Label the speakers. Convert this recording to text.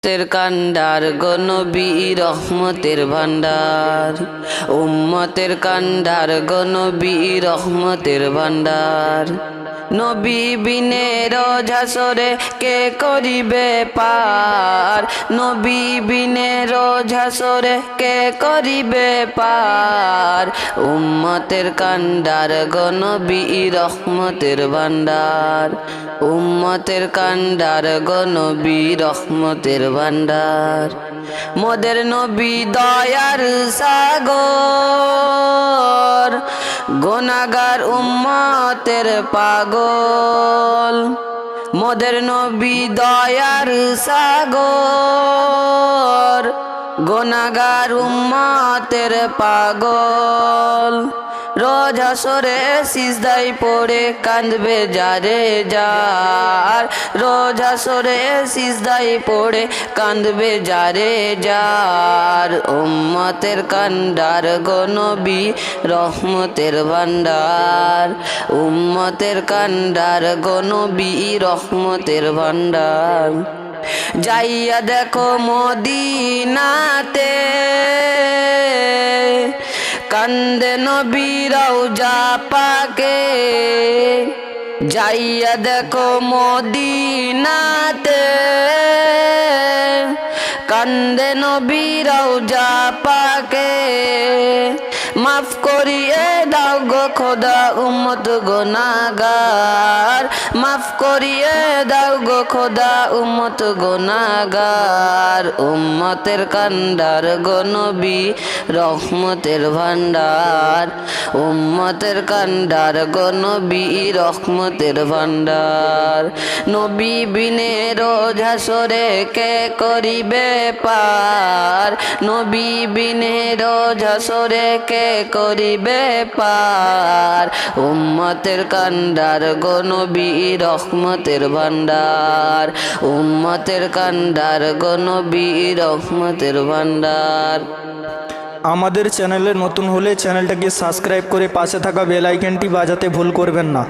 Speaker 1: তের কান্ডার গো নবী রহমতের ভান্ডার, উম্মতের কান্ডার গো নবী রহমতের ভান্ডার। নবী বিনে রোজাসরে কে করিবে পার, নবী বিনে রোজাসরে কে করিবে পার। উম্মতের কান্ডার গো নবী রহমতের ভান্ডার, উম্মতের কান্ডার গো নবী রহমতের ভান্ডার। মোদের নবী দয়ার সাগর, গুনাহগার উম্মতের পাগল। মোদের নবী দয়ার সাগর, গুনাহগার উম্মতের পাগল। রোজ হাসরে সিজদায় পড়ে কাঁদবে যারে যার, রোজ হাসরে সিজদায় পড়ে কাঁদবে যারে যার। উম্মতের কান্ডার গো নবী রহমতের ভান্ডার, উম্মতের কান্ডার গো নবী রহমতের ভান্ডার। যাইয়া দেখো মদিনাতে, কান্দে নবী রওজা পাকে। যাইয়া দেখো মদিনাতে, কান্দে নবী রওজা পাকে। মাফ করিয়ে দাও গো খোদা উম্মত গুনাহগার, মাফ করিয়ে দাও গো খোদা উম্মত গুনাহগার। উম্মতের কান্ডার গো নবী রহমতের ভান্ডার, উম্মতের কান্ডার গো নবী রহমতের ভান্ডার। নবী বিনে রোজ হাসরে কে করিবে পার, নবী বিনে রোজ হাসরে কে করিবে পার। উম্মতের কান্ডার গো নবী রহমতের ভান্ডার, উম্মতের কান্ডার গো নবী রহমতের ভান্ডার।
Speaker 2: আমাদের চ্যানেলে নতুন হলে চ্যানেলটাকে সাবস্ক্রাইব করে পাশে থাকা বেল আইকনটি বাজাতে ভুল করবেন না।